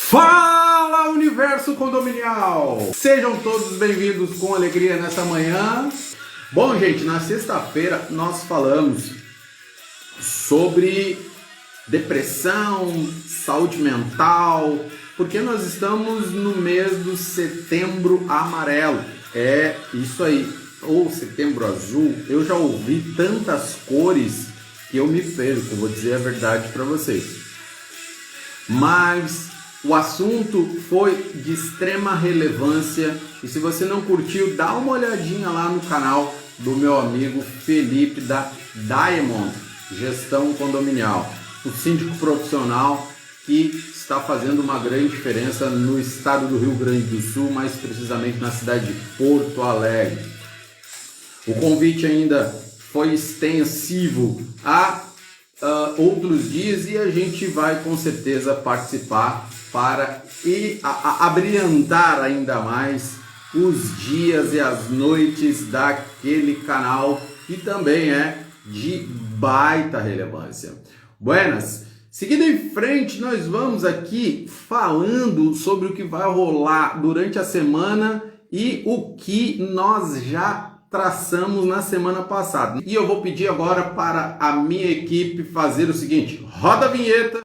Fala, universo condominial! Sejam todos bem-vindos com alegria nessa manhã. Bom, gente, na sexta-feira nós falamos sobre depressão, saúde mental, porque nós estamos no mês do Setembro Amarelo. É isso aí, ou Setembro Azul. Eu já ouvi tantas cores que eu me perco, vou dizer a verdade para vocês. Mas o assunto foi de extrema relevância e se você não curtiu, dá uma olhadinha lá no canal do meu amigo Felipe da Diamond Gestão Condominial, um síndico profissional que está fazendo uma grande diferença no estado do Rio Grande do Sul, mais precisamente na cidade de Porto Alegre. O convite ainda foi extensivo a outros dias e a gente vai com certeza participar para abrilhantar ainda mais os dias e as noites daquele canal que também é de baita relevância. Buenas, seguindo em frente, nós vamos aqui falando sobre o que vai rolar durante a semana e o que nós já traçamos na semana passada. E eu vou pedir agora para a minha equipe fazer o seguinte: roda a vinheta.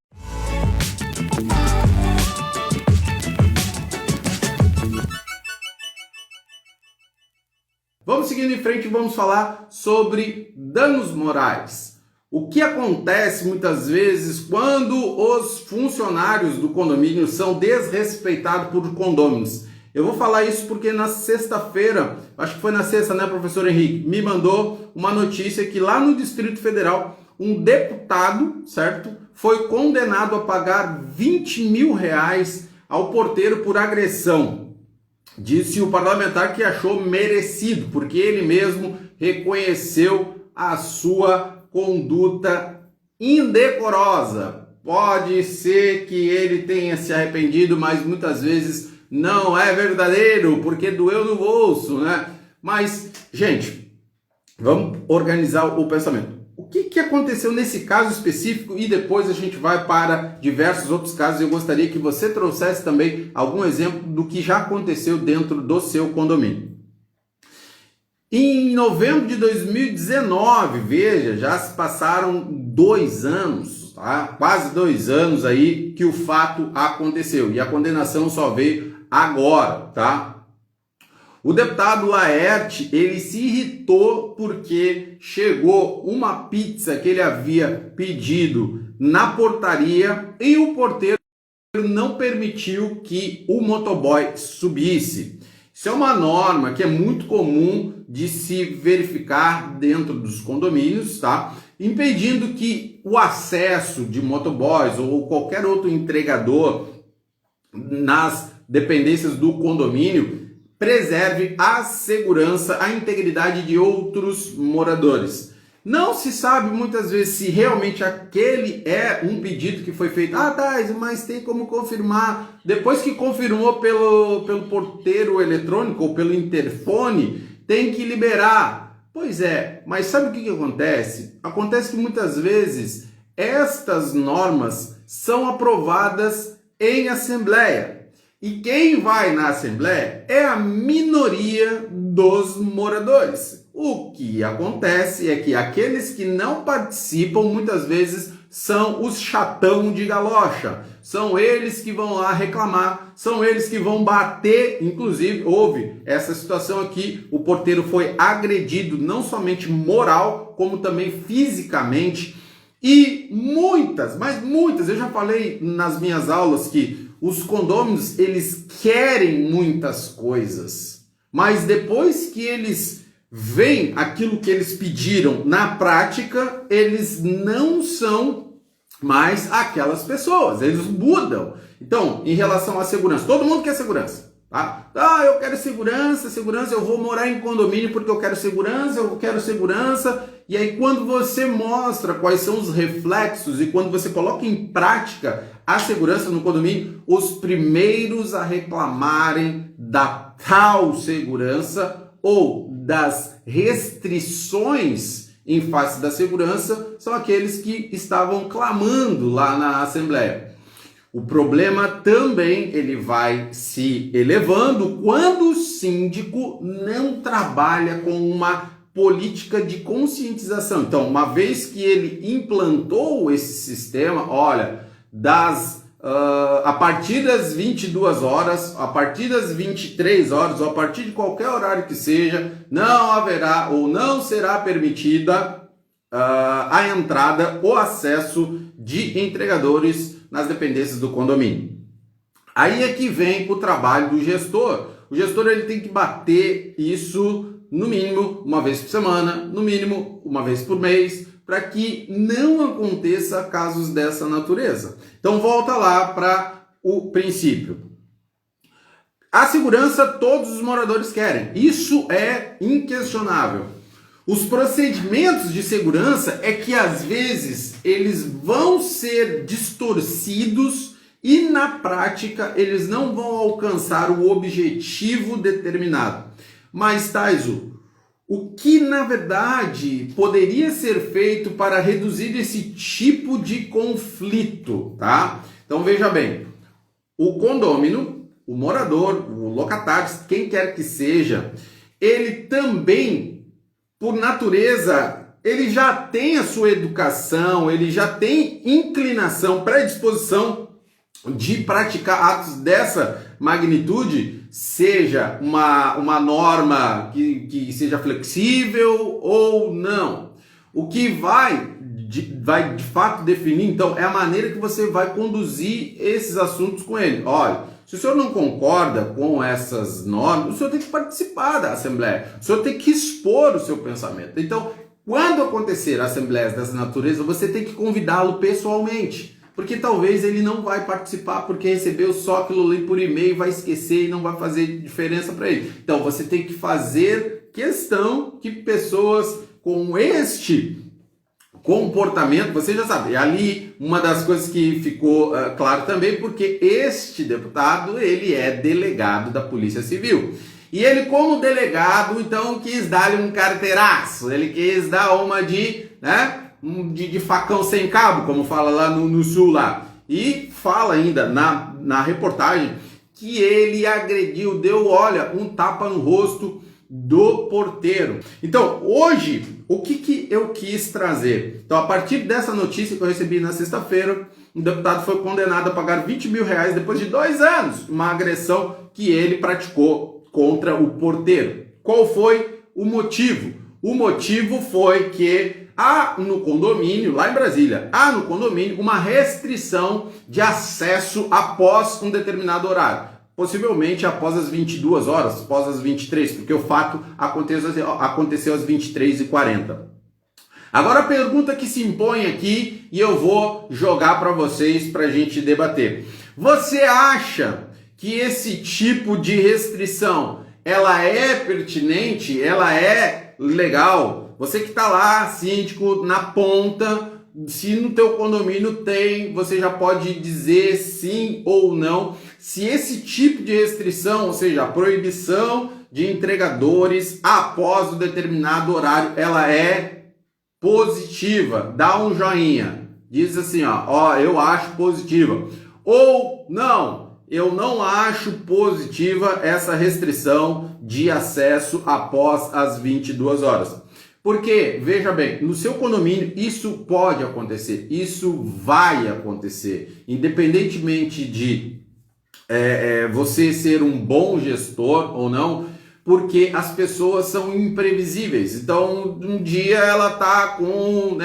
Vamos seguindo em frente e vamos falar sobre danos morais. O que acontece muitas vezes quando os funcionários do condomínio são desrespeitados por condôminos? Eu vou falar isso porque na sexta-feira, acho que foi na sexta, né, professor Henrique, me mandou uma notícia que lá no Distrito Federal, um deputado, certo, foi condenado a pagar R$20 mil ao porteiro por agressão. Disse o parlamentar que achou merecido, porque ele mesmo reconheceu a sua conduta indecorosa. Pode ser que ele tenha se arrependido, mas muitas vezes não é verdadeiro, porque doeu no bolso, né? Mas, gente, vamos organizar o pensamento. O que aconteceu nesse caso específico e depois a gente vai para diversos outros casos. Eu gostaria que você trouxesse também algum exemplo do que já aconteceu dentro do seu condomínio. Em novembro de 2019, veja, já se passaram 2 anos, tá? Quase 2 anos aí que o fato aconteceu e a condenação só veio agora, tá? O deputado Laerte, ele se irritou porque chegou uma pizza que ele havia pedido na portaria e o porteiro não permitiu que o motoboy subisse. Isso é uma norma que é muito comum de se verificar dentro dos condomínios, tá? Impedindo que o acesso de motoboys ou qualquer outro entregador nas dependências do condomínio preserve a segurança, a integridade de outros moradores. Não se sabe muitas vezes se realmente aquele é um pedido que foi feito. Ah, tá, mas tem como confirmar. Depois que confirmou pelo porteiro eletrônico ou pelo interfone, tem que liberar. Pois é, mas sabe o que acontece? Acontece que muitas vezes estas normas são aprovadas em assembleia. E quem vai na assembleia é a minoria dos moradores. O que acontece é que aqueles que não participam muitas vezes são os chatão de galocha. São eles que vão lá reclamar, são eles que vão bater. Inclusive, houve essa situação aqui, o porteiro foi agredido não somente moral, como também fisicamente. E muitas, mas muitas, eu já falei nas minhas aulas que os condôminos, eles querem muitas coisas, mas depois que eles veem aquilo que eles pediram na prática, eles não são mais aquelas pessoas, eles mudam. Então, em relação à segurança, todo mundo quer segurança, tá? Ah, eu quero segurança, eu vou morar em condomínio porque eu quero segurança, e aí quando você mostra quais são os reflexos e quando você coloca em prática a segurança no condomínio, os primeiros a reclamarem da tal segurança ou das restrições em face da segurança são aqueles que estavam clamando lá na Assembleia. O problema também ele vai se elevando quando o síndico não trabalha com uma política de conscientização. Então, uma vez que ele implantou esse sistema, olha, a partir das 22 horas, a partir das 23 horas, ou a partir de qualquer horário que seja, não haverá ou não será permitida a entrada ou acesso de entregadores nas dependências do condomínio. Aí é que vem o trabalho do gestor. O gestor ele tem que bater isso no mínimo uma vez por semana, no mínimo uma vez por mês, para que não aconteça casos dessa natureza. Então volta lá para o princípio. A segurança todos os moradores querem. Isso é inquestionável. Os procedimentos de segurança é que às vezes eles vão ser distorcidos e na prática eles não vão alcançar o objetivo determinado. Mas, Taizo, o que na verdade poderia ser feito para reduzir esse tipo de conflito, tá? Então veja bem, o condômino, o morador, o locatário, quem quer que seja, ele também, por natureza, ele já tem a sua educação, ele já tem inclinação, predisposição de praticar atos dessa magnitude, seja uma norma que seja flexível ou não. O que vai de fato definir, então, é a maneira que você vai conduzir esses assuntos com ele. Olha, se o senhor não concorda com essas normas, o senhor tem que participar da Assembleia, o senhor tem que expor o seu pensamento. Então, quando acontecer assembleias dessa natureza, você tem que convidá-lo pessoalmente, porque talvez ele não vai participar porque recebeu só aquilo ali por e-mail, vai esquecer e não vai fazer diferença para ele. Então, você tem que fazer questão que pessoas com este comportamento, você já sabe, ali uma das coisas que ficou claro também, porque este deputado, ele é delegado da Polícia Civil. E ele, como delegado, então quis dar-lhe um carteiraço, ele quis dar uma de facão sem cabo, como fala lá no sul lá. E fala ainda na reportagem que ele agrediu, deu, olha, um tapa no rosto do porteiro. Então, hoje, o que eu quis trazer? Então, a partir dessa notícia que eu recebi na sexta-feira, um deputado foi condenado a pagar 20 mil reais depois de 2 anos, uma agressão que ele praticou contra o porteiro. Qual foi o motivo? O motivo foi que há no condomínio, lá em Brasília, há no condomínio uma restrição de acesso após um determinado horário. Possivelmente após as 22 horas, após as 23, porque o fato aconteceu às 23h40. Agora a pergunta que se impõe aqui, e eu vou jogar para vocês para a gente debater. Você acha que esse tipo de restrição, ela é pertinente, ela é legal? Você que está lá, síndico, na ponta, se no teu condomínio tem, você já pode dizer sim ou não. Se esse tipo de restrição, ou seja, a proibição de entregadores após um determinado horário, ela é positiva. Dá um joinha. Diz assim, ó, eu acho positiva. Ou não, eu não acho positiva essa restrição de acesso após as 22 horas. Porque, veja bem, no seu condomínio isso pode acontecer, isso vai acontecer, independentemente de você ser um bom gestor ou não, porque as pessoas são imprevisíveis. Então, um dia ela tá com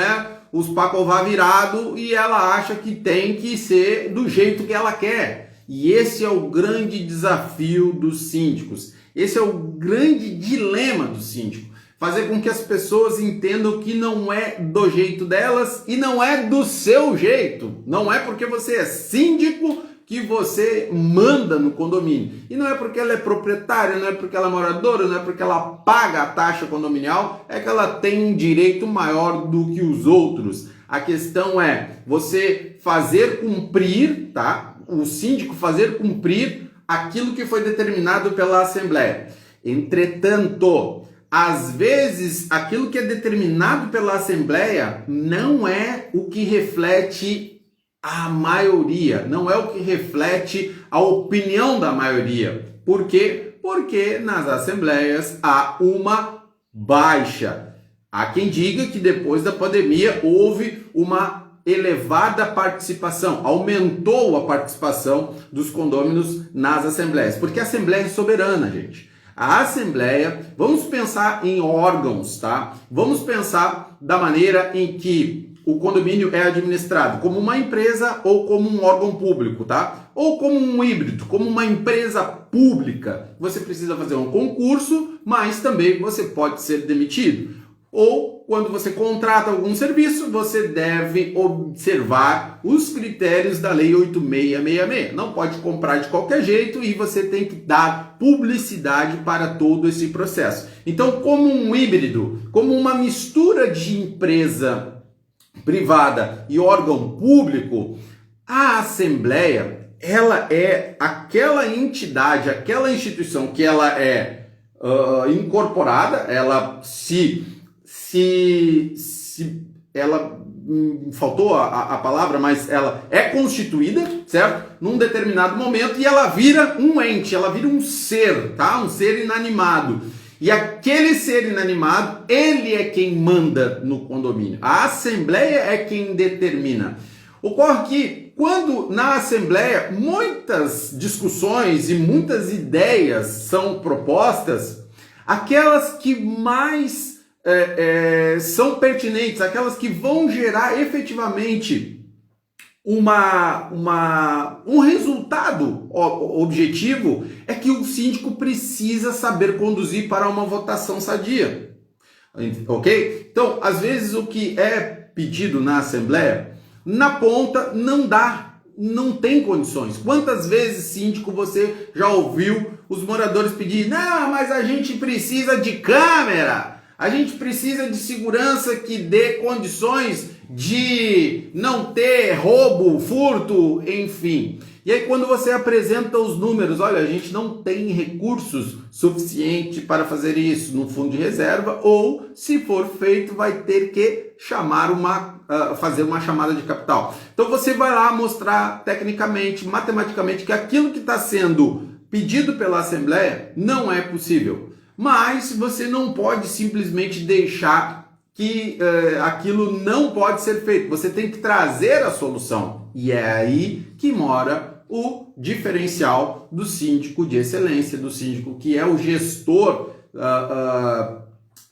os pacová virado e ela acha que tem que ser do jeito que ela quer. E esse é o grande desafio dos síndicos, esse é o grande dilema do síndico. Fazer com que as pessoas entendam que não é do jeito delas e não é do seu jeito. Não é porque você é síndico que você manda no condomínio. E não é porque ela é proprietária, não é porque ela é moradora, não é porque ela paga a taxa condominial, é que ela tem um direito maior do que os outros. A questão é você fazer cumprir, tá? O síndico fazer cumprir aquilo que foi determinado pela Assembleia. Entretanto, às vezes, aquilo que é determinado pela Assembleia não é o que reflete a maioria, não é o que reflete a opinião da maioria. Por quê? Porque nas assembleias há uma baixa. Há quem diga que depois da pandemia houve uma elevada participação, aumentou a participação dos condôminos nas assembleias, porque a assembleia é soberana, gente. A assembleia, vamos pensar em órgãos, tá? Vamos pensar da maneira em que o condomínio é administrado, como uma empresa ou como um órgão público, tá? Ou como um híbrido, como uma empresa pública. Você precisa fazer um concurso, mas também você pode ser demitido. Ou, quando você contrata algum serviço, você deve observar os critérios da Lei 8666. Não pode comprar de qualquer jeito e você tem que dar publicidade para todo esse processo. Então, como um híbrido, como uma mistura de empresa privada e órgão público, a Assembleia, ela é aquela entidade, aquela instituição que ela é incorporada, ela ela, faltou a palavra, mas ela é constituída, certo? Num determinado momento, e ela vira um ente, ela vira um ser, tá? Um ser inanimado. E aquele ser inanimado, ele é quem manda no condomínio. A assembleia é quem determina. Ocorre que, quando na assembleia muitas discussões e muitas ideias são propostas, aquelas que mais são pertinentes, aquelas que vão gerar efetivamente um resultado objetivo, é que o síndico precisa saber conduzir para uma votação sadia. Ok? Então, às vezes o que é pedido na Assembleia, na ponta não dá, não tem condições. Quantas vezes, síndico, você já ouviu os moradores pedir: não, mas a gente precisa de câmera, a gente precisa de segurança que dê condições de não ter roubo, furto, enfim. E aí, quando você apresenta os números, olha, a gente não tem recursos suficientes para fazer isso no fundo de reserva, ou, se for feito, vai ter que fazer uma chamada de capital. Então você vai lá mostrar tecnicamente, matematicamente, que aquilo que está sendo pedido pela Assembleia não é possível. Mas você não pode simplesmente deixar que aquilo não pode ser feito. Você tem que trazer a solução. E é aí que mora o diferencial do síndico de excelência, do síndico que é o gestor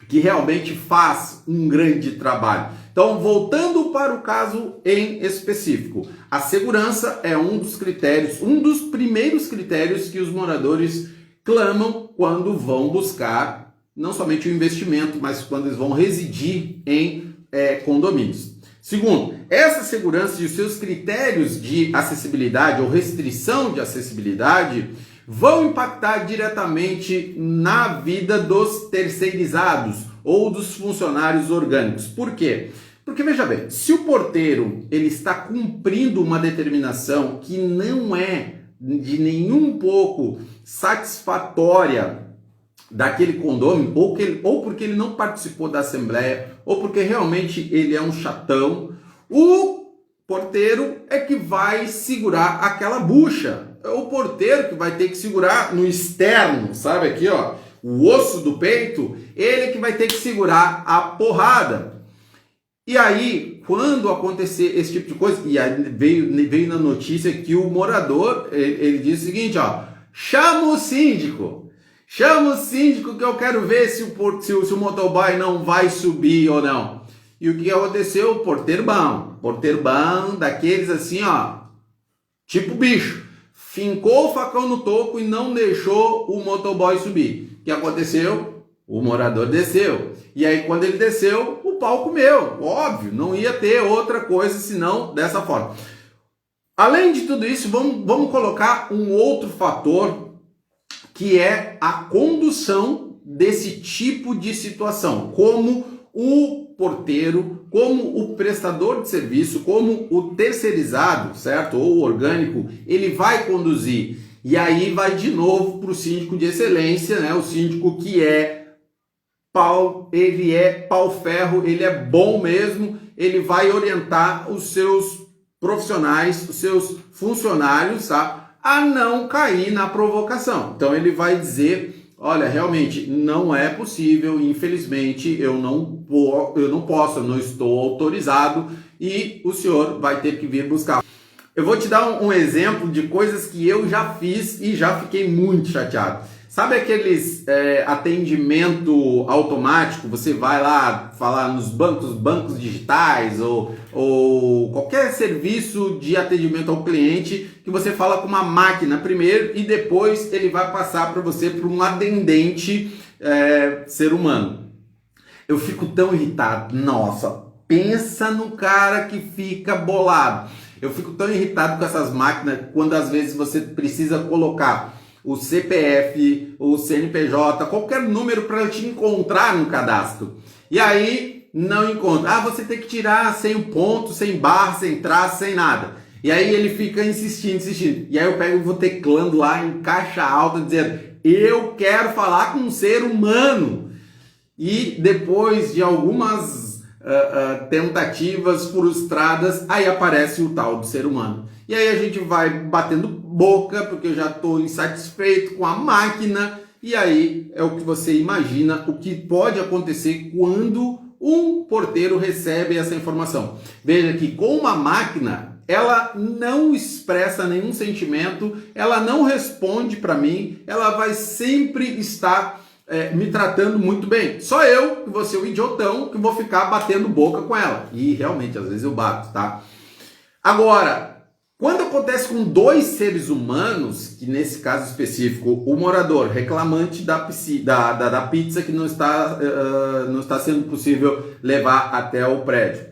que realmente faz um grande trabalho. Então, voltando para o caso em específico, a segurança é um dos critérios, um dos primeiros critérios que os moradores clamam quando vão buscar não somente o investimento, mas quando eles vão residir em condomínios. Segundo, essa segurança e os seus critérios de acessibilidade ou restrição de acessibilidade vão impactar diretamente na vida dos terceirizados ou dos funcionários orgânicos. Por quê? Porque, veja bem, se o porteiro ele está cumprindo uma determinação que não é de nenhum pouco satisfatória daquele condomínio, ou porque ele não participou da assembleia, ou porque realmente ele é um chatão, o porteiro é que vai segurar aquela bucha. É o porteiro que vai ter que segurar no externo, sabe aqui, ó, o osso do peito, ele que vai ter que segurar a porrada. E aí, quando acontecer esse tipo de coisa, e aí veio na notícia que o morador, ele diz o seguinte, ó: chama o síndico que eu quero ver se o motoboy não vai subir ou não. E o que aconteceu? O porteiro bom, daqueles assim, ó, tipo bicho, fincou o facão no toco e não deixou o motoboy subir. O que aconteceu? O morador desceu. E aí, quando ele desceu, o pau comeu. Óbvio, não ia ter outra coisa senão dessa forma. Além de tudo isso, vamos colocar um outro fator, que é a condução desse tipo de situação. Como o porteiro, como o prestador de serviço, como o terceirizado, certo? Ou o orgânico, ele vai conduzir. E aí vai de novo para o síndico de excelência, né? O síndico que ele é pau-ferro, ele é bom mesmo, ele vai orientar os seus profissionais, os seus funcionários, tá? A não cair na provocação. Então ele vai dizer, olha, realmente não é possível, infelizmente eu não posso, eu não estou autorizado e o senhor vai ter que vir buscar. Eu vou te dar um exemplo de coisas que eu já fiz e já fiquei muito chateado. Sabe aqueles atendimento automático? Você vai lá falar nos bancos digitais ou qualquer serviço de atendimento ao cliente que você fala com uma máquina primeiro e depois ele vai passar para você para um atendente ser humano. Eu fico tão irritado. Nossa, pensa no cara que fica bolado. Eu fico tão irritado com essas máquinas quando às vezes você precisa colocar o CPF, o CNPJ, qualquer número para te encontrar no cadastro. E aí não encontra. Você tem que tirar sem o ponto, sem barra, sem traço, sem nada. E aí ele fica insistindo. E aí eu pego e vou teclando lá em caixa alta dizendo: eu quero falar com um ser humano. E depois de algumas tentativas frustradas, aí aparece o tal do ser humano. E aí a gente vai batendo boca, porque eu já estou insatisfeito com a máquina, e aí é o que você imagina, o que pode acontecer quando um porteiro recebe essa informação. Veja que com uma máquina, ela não expressa nenhum sentimento, ela não responde para mim, ela vai sempre estar me tratando muito bem. Só eu, que vou ser o idiotão, que vou ficar batendo boca com ela. E realmente, às vezes eu bato, tá? Agora, quando acontece com dois seres humanos, que nesse caso específico, o morador reclamante da pizza que não está sendo possível levar até o prédio,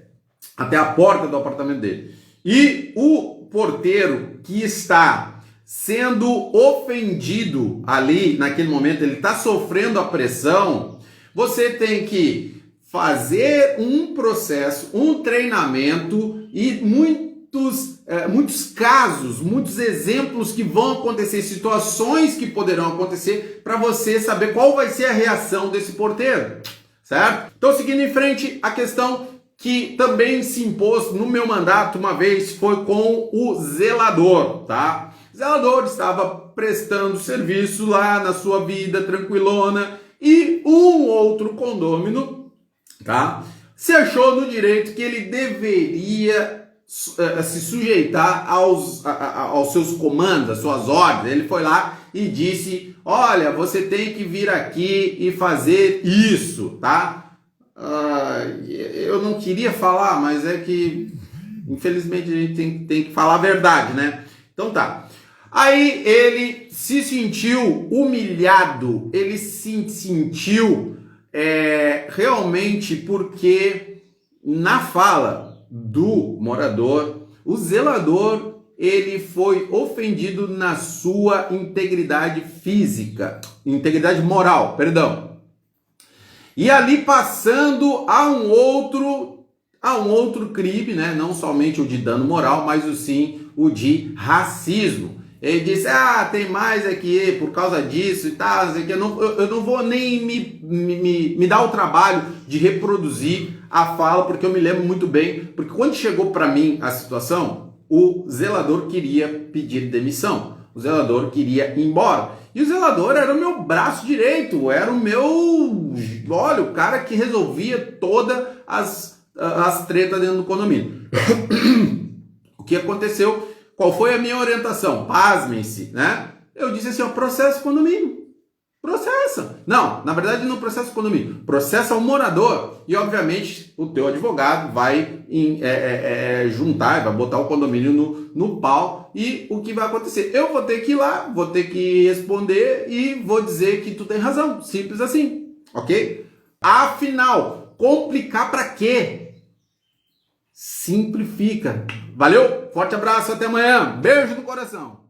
até a porta do apartamento dele, e o porteiro que está sendo ofendido ali, naquele momento, ele está sofrendo a pressão, você tem que fazer um processo, um treinamento e muitos casos, muitos exemplos que vão acontecer, situações que poderão acontecer para você saber qual vai ser a reação desse porteiro, certo? Então, seguindo em frente, a questão que também se impôs no meu mandato uma vez foi com o zelador, tá? O zelador estava prestando serviço lá na sua vida tranquilona e um outro condômino, tá, se achou no direito que ele deveria se sujeitar aos seus comandos, às suas ordens. Ele foi lá e disse: olha, você tem que vir aqui e fazer isso, tá? Eu não queria falar, mas é que infelizmente a gente tem que falar a verdade, né? Então tá. Aí ele se sentiu humilhado, ele se sentiu realmente porque na fala do morador, o zelador, ele foi ofendido na sua integridade física, integridade moral, perdão. E ali passando a um outro crime, né? Não somente o de dano moral, mas sim o de racismo. Ele disse: tem mais aqui por causa disso e tal, eu não vou nem me dar o trabalho de reproduzir a fala, porque eu me lembro muito bem, porque quando chegou para mim a situação, o zelador queria pedir demissão, o zelador queria ir embora, e o zelador era o meu braço direito, era o o cara que resolvia todas as tretas dentro do condomínio. O que aconteceu? Qual foi a minha orientação? Pasmem-se, né? Eu disse assim: processo o condomínio. Processa. Não, na verdade não processa o condomínio. Processa o morador. E, obviamente, o teu advogado vai juntar, vai botar o condomínio no pau. E o que vai acontecer? Eu vou ter que ir lá, vou ter que responder e vou dizer que tu tem razão. Simples assim, ok? Afinal, complicar pra quê? Simplifica. Valeu, forte abraço, até amanhã. Beijo no coração.